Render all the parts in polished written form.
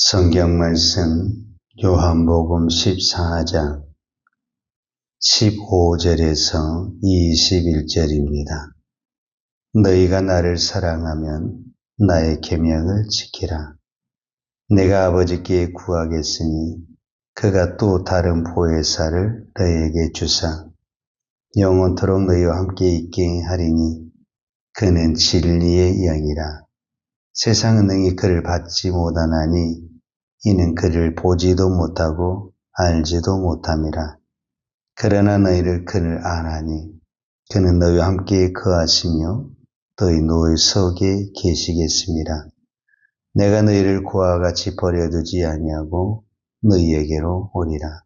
성경 말씀 요한복음 14장 15절에서 21절입니다. 너희가 나를 사랑하면 나의 계명을 지키라. 내가 아버지께 구하겠으니 그가 또 다른 보혜사를 너희에게 주사 영원토록 너희와 함께 있게 하리니 그는 진리의 영이라. 세상은 능히 그를 받지 못하나니 이는 그를 보지도 못하고 알지도 못함이라. 그러나 너희를 그를 아나니 그는 너희와 함께 거하시며 너희 노을 속에 계시겠습니다. 내가 너희를 고와 같이 버려두지 아니하고 너희에게로 오리라.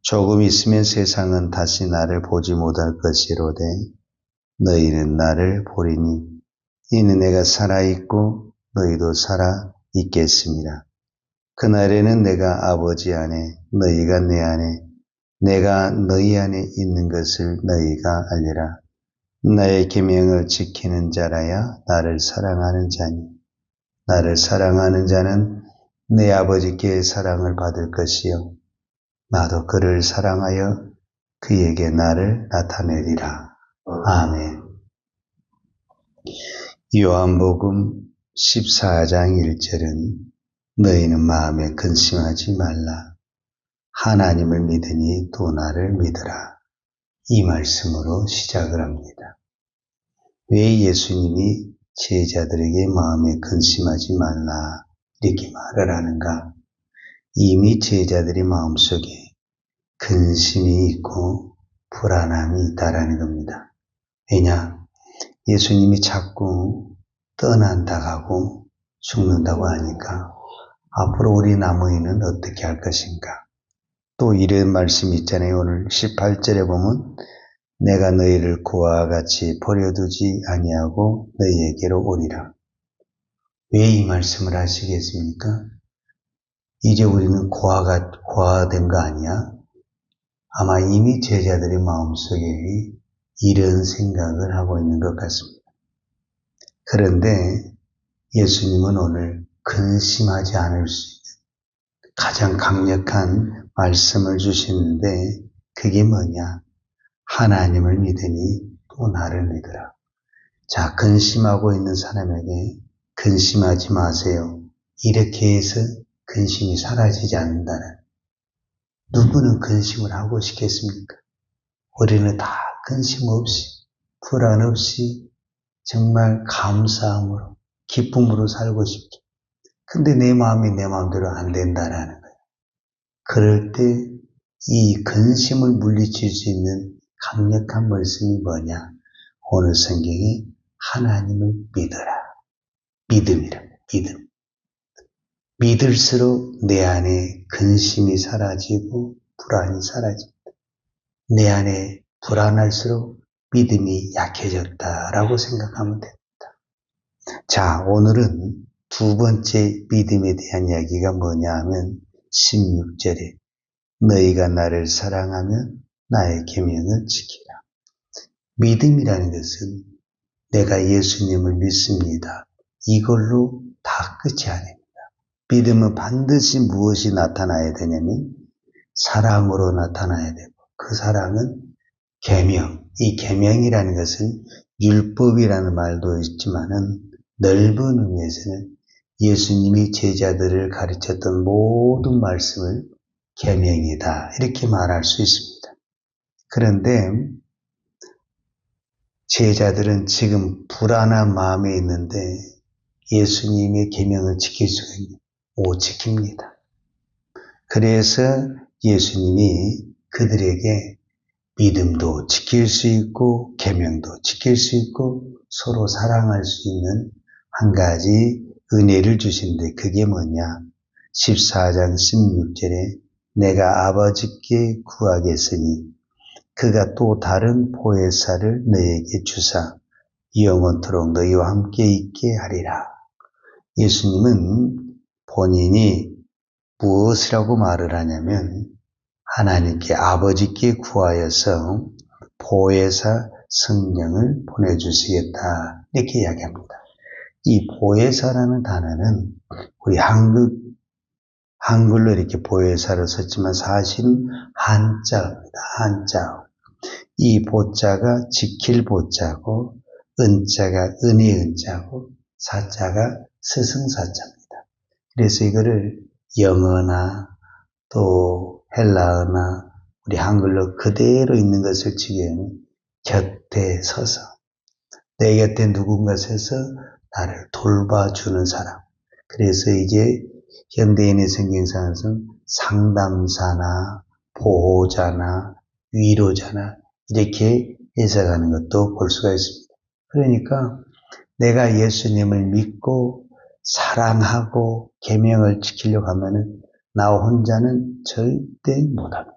조금 있으면 세상은 다시 나를 보지 못할 것이로되 너희는 나를 보리니 이는 내가 살아있고 너희도 살아있겠습니다. 그날에는 내가 아버지 안에 너희가 내 안에 내가 너희 안에 있는 것을 너희가 알리라. 나의 계명을 지키는 자라야 나를 사랑하는 자니 나를 사랑하는 자는 내 아버지께 사랑을 받을 것이요 나도 그를 사랑하여 그에게 나를 나타내리라. 아멘. 요한복음 14장 1절은 너희는 마음에 근심하지 말라. 하나님을 믿으니 또 나를 믿으라. 이 말씀으로 시작을 합니다. 왜 예수님이 제자들에게 마음에 근심하지 말라 이렇게 말을 하는가? 이미 제자들의 마음속에 근심이 있고 불안함이 있다라는 겁니다. 왜냐? 예수님이 자꾸 떠난다고 죽는다고 하니까 앞으로 우리 남의인은 어떻게 할 것인가? 또 이런 말씀이 있잖아요. 오늘 18절에 보면 내가 너희를 고와 같이 버려두지 아니하고 너희에게로 오리라. 왜 이 말씀을 하시겠습니까? 이제 우리는 고아된 거 아니야? 아마 이미 제자들의 마음속에 이런 생각을 하고 있는 것 같습니다. 그런데 예수님은 오늘 근심하지 않을 수 있는 가장 강력한 말씀을 주시는데 그게 뭐냐? 하나님을 믿으니 또 나를 믿으라. 자, 근심하고 있는 사람에게 근심하지 마세요. 이렇게 해서 근심이 사라지지 않는다는. 누구는 근심을 하고 싶겠습니까? 우리는 다 근심 없이 불안 없이 정말 감사함으로 기쁨으로 살고 싶죠. 근데 내 마음이 내 마음대로 안 된다라는 거예요. 그럴 때 이 근심을 물리칠 수 있는 강력한 말씀이 뭐냐? 오늘 성경에 하나님을 믿어라. 믿음이랍니다. 믿음. 믿을수록 내 안에 근심이 사라지고 불안이 사라집니다. 내 안에 불안할수록 믿음이 약해졌다라고 생각하면 됩니다. 자, 오늘은 두 번째 믿음에 대한 이야기가 뭐냐 하면 16절에 너희가 나를 사랑하면 나의 계명을 지키라. 믿음이라는 것은 내가 예수님을 믿습니다. 이걸로 다 끝이 아닙니다. 믿음은 반드시 무엇이 나타나야 되냐면 사랑으로 나타나야 되고 그 사랑은 계명, 이 계명이라는 것은 율법이라는 말도 있지만은 넓은 의미에서는 예수님이 제자들을 가르쳤던 모든 말씀을 계명이다 이렇게 말할 수 있습니다. 그런데 제자들은 지금 불안한 마음에 있는데 예수님의 계명을 지킬 수가 못 지킵니다. 그래서 예수님이 그들에게 믿음도 지킬 수 있고 계명도 지킬 수 있고 서로 사랑할 수 있는 한 가지 은혜를 주신데 그게 뭐냐? 14장 16절에 내가 아버지께 구하겠으니 그가 또 다른 보혜사를 너에게 주사 영원토록 너희와 함께 있게 하리라. 예수님은 본인이 무엇이라고 말을 하냐면 하나님께 아버지께 구하여서 보혜사 성령을 보내주시겠다 이렇게 이야기합니다. 이 보혜사라는 단어는 우리 한국 한글로 이렇게 보혜사로 썼지만 사실은 한자입니다. 한자. 이 보자가 지킬 보자고, 은자가 은혜 은자고, 사자가 스승사자입니다. 그래서 이거를 영어나 또 헬라어나 우리 한글로 그대로 있는 것을 지금 곁에 서서 내 곁에 누군가 서서 나를 돌봐주는 사람. 그래서 이제 현대인의 성경상에서는 상담사나 보호자나 위로자나 이렇게 해석하는 것도 볼 수가 있습니다. 그러니까 내가 예수님을 믿고 사랑하고 계명을 지키려고 하면은 나 혼자는 절대 못합니다.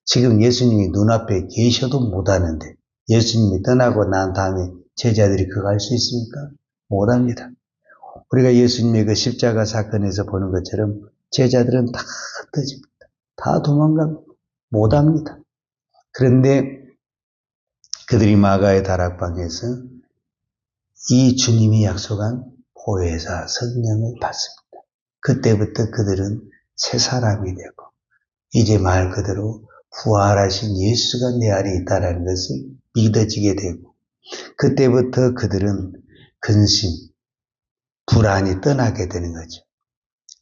지금 예수님이 눈앞에 계셔도 못하는데 예수님이 떠나고 난 다음에 제자들이 그거 할 수 있습니까? 못합니다. 우리가 예수님의 그 십자가 사건에서 보는 것처럼 제자들은 다 떠집니다. 다 도망갑니다. 못합니다. 그런데 그들이 마가의 다락방에서 이 주님이 약속한 보혜사 성령을 받습니다. 그때부터 그들은 새 사람이 되고 이제 말 그대로 부활하신 예수가 내 안에 있다는 것을 믿어지게 되고 그때부터 그들은 근심, 불안이 떠나게 되는 거죠.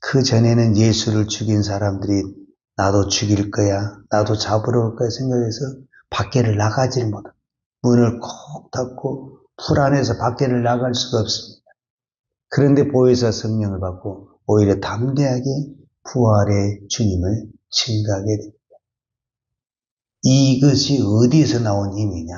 그 전에는 예수를 죽인 사람들이 나도 죽일 거야, 나도 잡으러 올 거야 생각해서 밖에를 나가질 못합니다. 문을 콕 닫고 불안해서 밖에를 나갈 수가 없습니다. 그런데 보혜사 성령을 받고 오히려 담대하게 부활의 주님을 증거하게 됩니다. 이것이 어디에서 나온 힘이냐?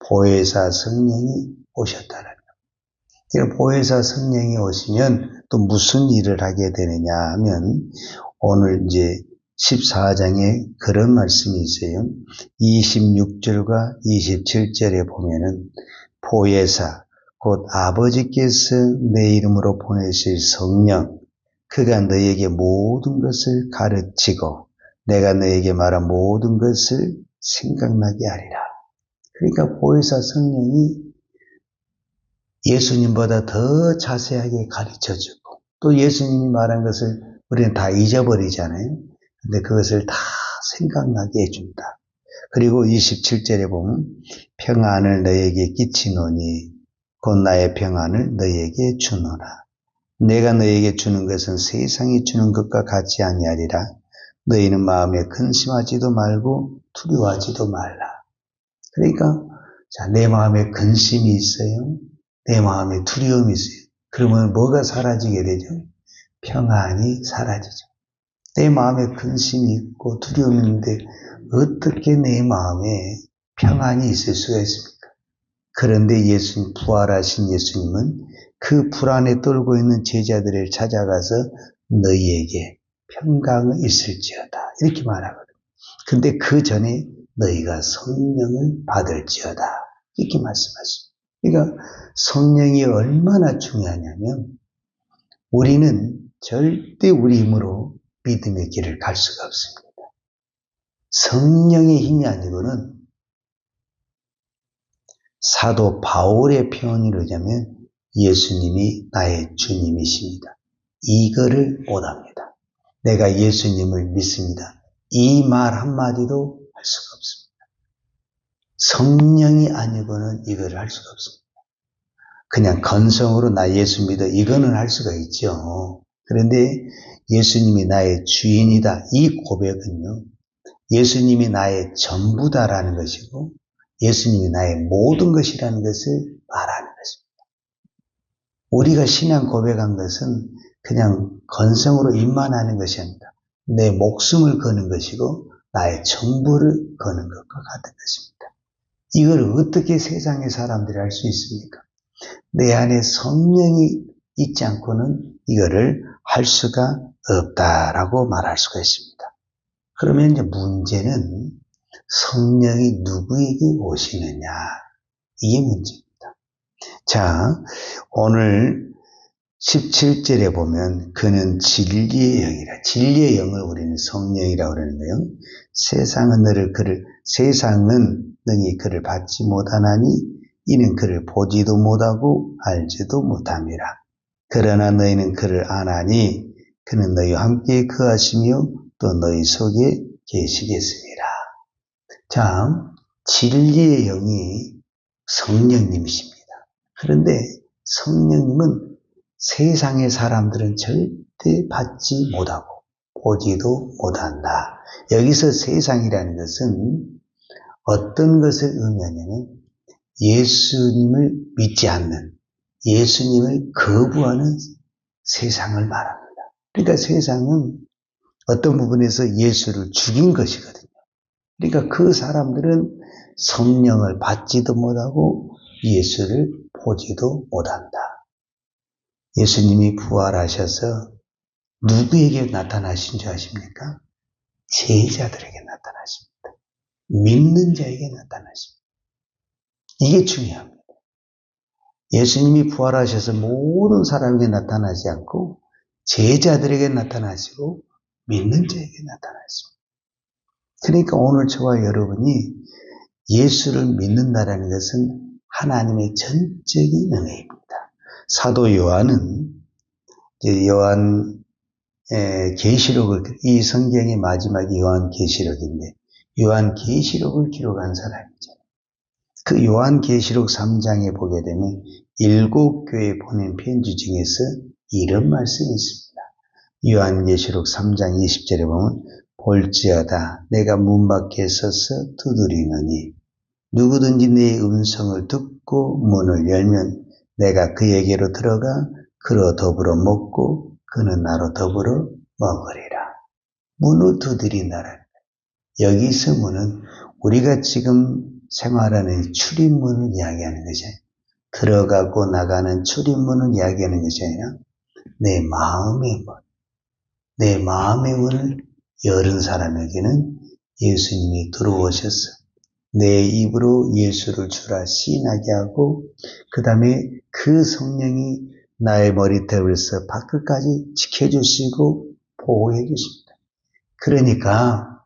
보혜사 성령이 오셨다는 겁니다. 보혜사 성령이 오시면 또 무슨 일을 하게 되느냐 하면 오늘 이제 14장에 그런 말씀이 있어요. 26절과 27절에 보면은 보혜사 곧 아버지께서 내 이름으로 보내실 성령 그가 너에게 모든 것을 가르치고 내가 너에게 말한 모든 것을 생각나게 하리라. 그러니까 보혜사 성령이 예수님보다 더 자세하게 가르쳐주고 또 예수님이 말한 것을 우리는 다 잊어버리잖아요. 근데 그것을 다 생각나게 해준다. 그리고 27절에 보면 평안을 너에게 끼치노니 곧 나의 평안을 너에게 주노라. 내가 너에게 주는 것은 세상이 주는 것과 같지 아니하리라. 너희는 마음에 근심하지도 말고 두려워하지도 말라. 그러니까 내 마음에 근심이 있어요. 내 마음에 두려움이 있어요. 그러면 뭐가 사라지게 되죠? 평안이 사라지죠. 내 마음에 근심이 있고 두려움이 있는데 어떻게 내 마음에 평안이 있을 수가 있습니까? 그런데 예수님, 부활하신 예수님은 그 불안에 떨고 있는 제자들을 찾아가서 너희에게 평강이 있을지어다 이렇게 말하거든요. 근데 그 전에 너희가 성령을 받을지어다 이렇게 말씀하십니다. 그러니까 성령이 얼마나 중요하냐면 우리는 절대 우리 힘으로 믿음의 길을 갈 수가 없습니다. 성령의 힘이 아니고는 사도 바울의 표현으로 하자면 예수님이 나의 주님이십니다. 이거를 못합니다. 내가 예수님을 믿습니다. 이 말 한마디도 할 수가 없습니다. 성령이 아니고는 이거를 할 수가 없습니다. 그냥 건성으로 나 예수 믿어 이거는 할 수가 있죠. 그런데 예수님이 나의 주인이다. 이 고백은요. 예수님이 나의 전부다라는 것이고 예수님이 나의 모든 것이라는 것을 말하는 것입니다. 우리가 신앙 고백한 것은 그냥 건성으로 입만 하는 것이 아닙니다. 내 목숨을 거는 것이고 나의 전부를 거는 것과 같은 것입니다. 이걸 어떻게 세상의 사람들이 할 수 있습니까? 내 안에 성령이 있지 않고는 이거를 할 수가 없다라고 말할 수가 있습니다. 그러면 이제 문제는 성령이 누구에게 오시느냐 이게 문제입니다. 자, 오늘 17절에 보면 그는 진리의 영이라. 진리의 영을 우리는 성령이라고 그러는 거예요. 세상은 능히 그를 받지 못하나니 이는 그를 보지도 못하고 알지도 못함이라. 그러나 너희는 그를 아나니 그는 너희와 함께 거하시며 또 너희 속에 계시겠습니다. 자, 진리의 영이 성령님이십니다. 그런데 성령님은 세상의 사람들은 절대 받지 못하고 보지도 못한다. 여기서 세상이라는 것은 어떤 것을 의미하냐면 예수님을 믿지 않는, 예수님을 거부하는 세상을 말합니다. 그러니까 세상은 어떤 부분에서 예수를 죽인 것이거든요. 그러니까 그 사람들은 성령을 받지도 못하고 예수를 보지도 못한다. 예수님이 부활하셔서 누구에게 나타나신 줄 아십니까? 제자들에게 나타나십니다. 믿는 자에게 나타나십니다. 이게 중요합니다. 예수님이 부활하셔서 모든 사람에게 나타나지 않고 제자들에게 나타나시고 믿는 자에게 나타나십니다. 그러니까 오늘 저와 여러분이 예수를 믿는다라는 것은 하나님의 전적인 은혜입니다. 사도 요한은 요한 계시록을, 이 성경의 마지막이 요한 계시록인데 요한 계시록을 기록한 사람이잖아요. 그 요한 계시록 3장에 보게 되면 7교회에 보낸 편지 중에서 이런 말씀이 있습니다. 요한 계시록 3장 20절에 보면 볼지어다 내가 문 밖에 서서 두드리노니 누구든지 내 음성을 듣고 문을 열면 내가 그에게로 들어가 그로 더불어 먹고 그는 나로 더불어 먹으리라. 문을 두드린다라는 거예요. 여기서 문은 우리가 지금 생활하는 출입문을 이야기하는 것이 아니라 들어가고 나가는 출입문을 이야기하는 것이 아니라 내 마음의 문, 내 마음의 문을 열은 사람에게는 예수님이 들어오셔서 내 입으로 예수를 주라 시인하게 하고 그 다음에 그 성령이 나의 머리털에서 발끝까지 지켜주시고 보호해 주십니다. 그러니까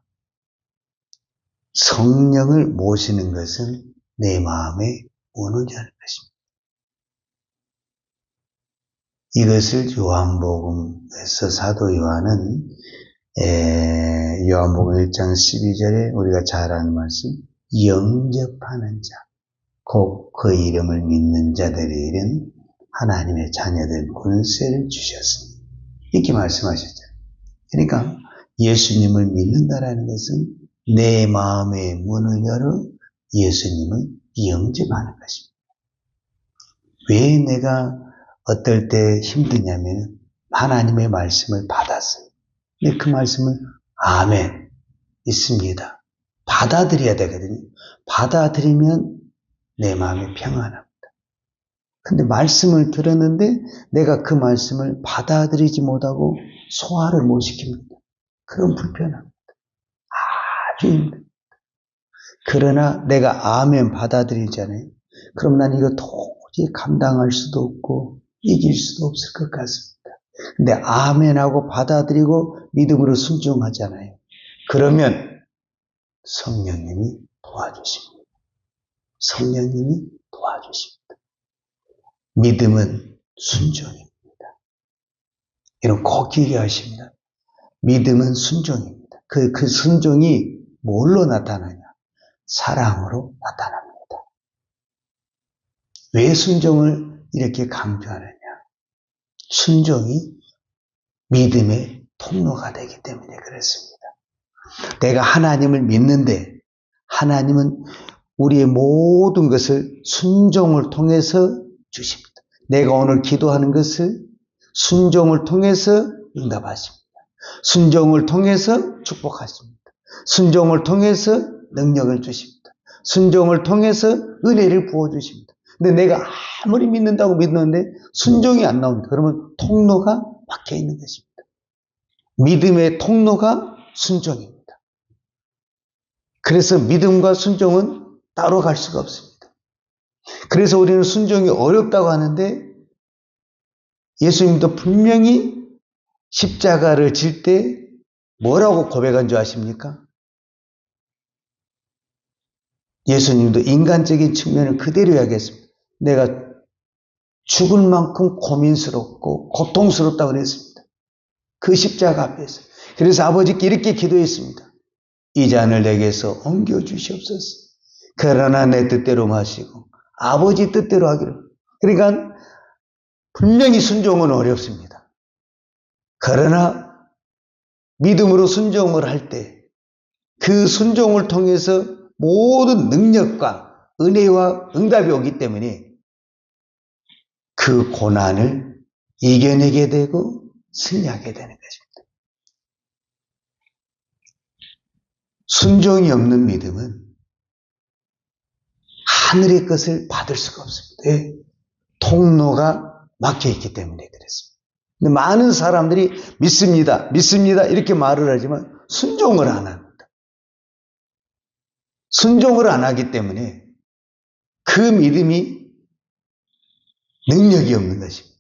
성령을 모시는 것은 내 마음의 문을 여는 것입니다. 이것을 요한복음에서 사도 요한은 요한복음 1장 12절에 우리가 잘 아는 말씀 영접하는 자, 곧 그 이름을 믿는 자들에게는 하나님의 자녀된 권세를 주셨습니다. 이렇게 말씀하셨죠. 그러니까 예수님을 믿는다라는 것은 내 마음의 문을 열어 예수님을 영접하는 것입니다. 왜 내가 어떨 때 힘드냐면 하나님의 말씀을 받았어요. 근데 그 말씀을 아멘 있습니다. 받아들여야 되거든요. 받아들이면 내 마음이 평안합니다. 근데 말씀을 들었는데 내가 그 말씀을 받아들이지 못하고 소화를 못 시킵니다. 그럼 불편합니다. 아주 힘듭니다. 그러나 내가 아멘 받아들이잖아요. 그럼 난 이거 도저히 감당할 수도 없고 이길 수도 없을 것 같습니다. 근데 아멘하고 받아들이고 믿음으로 순종하잖아요. 그러면 성령님이 도와주십니다. 성령님이 도와주십니다. 믿음은 순종입니다. 이런 꼭 기억하십니다. 믿음은 순종입니다. 그 순종이 뭘로 나타나냐? 사랑으로 나타납니다. 왜 순종을 이렇게 강조하느냐? 순종이 믿음의 통로가 되기 때문에 그렇습니다. 내가 하나님을 믿는데 하나님은 우리의 모든 것을 순종을 통해서 주십니다. 내가 오늘 기도하는 것을 순종을 통해서 응답하십니다. 순종을 통해서 축복하십니다. 순종을 통해서 능력을 주십니다. 순종을 통해서 은혜를 부어주십니다. 근데 내가 아무리 믿는다고 믿는데 순종이 안 나옵니다. 그러면 통로가 막혀 있는 것입니다. 믿음의 통로가 순종입니다. 그래서 믿음과 순종은 따로 갈 수가 없습니다. 그래서 우리는 순종이 어렵다고 하는데 예수님도 분명히 십자가를 질 때 뭐라고 고백한 줄 아십니까? 예수님도 인간적인 측면을 그대로 이야기했습니다. 내가 죽을 만큼 고민스럽고 고통스럽다고 그랬습니다. 그 십자가 앞에서. 그래서 아버지께 이렇게 기도했습니다. 이 잔을 내게서 옮겨주시옵소서. 그러나 내 뜻대로 마시고 아버지 뜻대로 하기를. 그러니까 분명히 순종은 어렵습니다. 그러나 믿음으로 순종을 할 때 그 순종을 통해서 모든 능력과 은혜와 응답이 오기 때문에 그 고난을 이겨내게 되고 승리하게 되는 것입니다. 순종이 없는 믿음은 하늘의 것을 받을 수가 없습니다. 왜? 통로가 막혀있기 때문에 그렇습니다. 근데 많은 사람들이 믿습니다, 믿습니다 이렇게 말을 하지만 순종을 안 합니다. 순종을 안 하기 때문에 그 믿음이 능력이 없는 것입니다.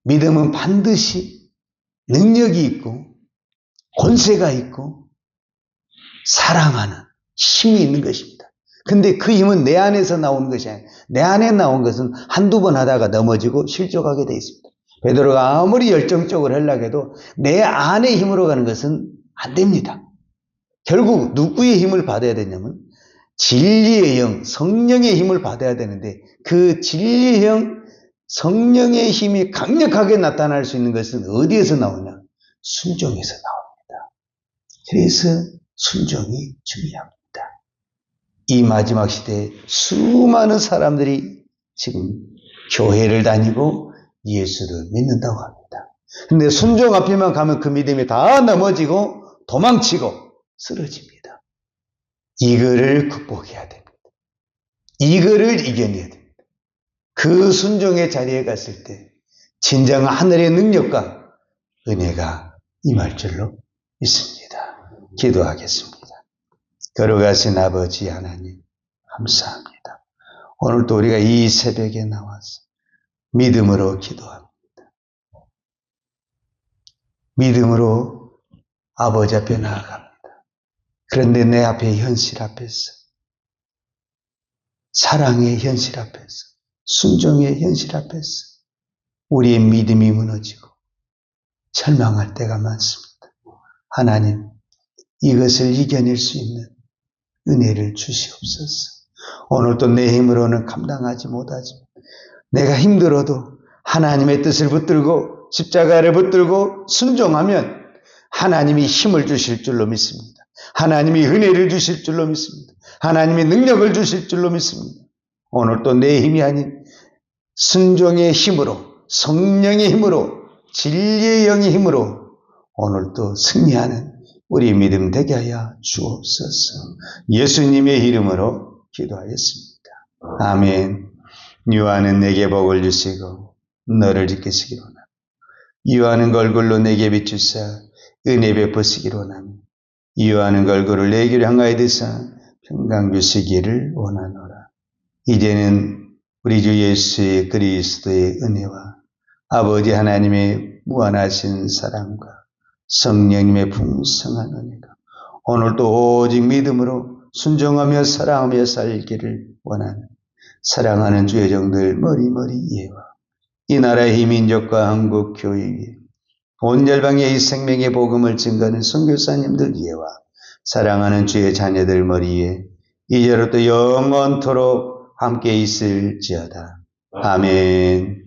믿음은 반드시 능력이 있고 권세가 있고 사랑하는 힘이 있는 것입니다. 근데 그 힘은 내 안에서 나오는 것이 아니에요. 내 안에 나온 것은 한두 번 하다가 넘어지고 실족하게 되어 있습니다. 베드로가 아무리 열정적으로 하려고 해도 내 안의 힘으로 가는 것은 안 됩니다. 결국 누구의 힘을 받아야 되냐면 진리의 영, 성령의 힘을 받아야 되는데 그 진리의 영, 성령의 힘이 강력하게 나타날 수 있는 것은 어디에서 나오냐? 순종에서 나옵니다. 그래서 순종이 중요합니다. 이 마지막 시대에 수많은 사람들이 지금 교회를 다니고 예수를 믿는다고 합니다. 근데 순종 앞에만 가면 그 믿음이 다 넘어지고 도망치고 쓰러집니다. 이거를 극복해야 됩니다. 이거를 이겨내야 됩니다. 그 순종의 자리에 갔을 때 진정한 하늘의 능력과 은혜가 임할 줄로 믿습니다. 기도하겠습니다. 걸어가신 아버지 하나님 감사합니다. 오늘도 우리가 이 새벽에 나와서 믿음으로 기도합니다. 믿음으로 아버지 앞에 나아갑니다. 그런데 내 앞에 현실 앞에서 사랑의 현실 앞에서 순종의 현실 앞에서 우리의 믿음이 무너지고 절망할 때가 많습니다. 하나님 이것을 이겨낼 수 있는 은혜를 주시옵소서. 오늘도 내 힘으로는 감당하지 못하지만 내가 힘들어도 하나님의 뜻을 붙들고 십자가를 붙들고 순종하면 하나님이 힘을 주실 줄로 믿습니다. 하나님이 은혜를 주실 줄로 믿습니다. 하나님이 능력을 주실 줄로 믿습니다. 오늘도 내 힘이 아닌 순종의 힘으로 성령의 힘으로 진리의 영의 힘으로 오늘도 승리하는 우리 믿음 되게 하여 주옵소서. 예수님의 이름으로 기도하였습니다. 아멘. 유하는 내게 복을 주시고 너를 지키시기 원합니다. 유하는 걸굴로 내게 비추사 은혜 베푸시기를 원합니다. 유하는 걸굴을 내게로 향하여 드사 평강 주시기를 원하노라. 이제는 우리 주 예수 그리스도의 은혜와 아버지 하나님의 무한하신 사랑과 성령님의 풍성한 은혜가 오늘도 오직 믿음으로 순종하며 사랑하며 살기를 원하는 사랑하는 주의 종들 머리머리 예와 이 나라의 민족과 한국 교회 온 열방의 이 생명의 복음을 증거하는 선교사님들 예와 사랑하는 주의 자녀들 머리에 이제로부터 영원토록 함께 있을지어다. 아멘.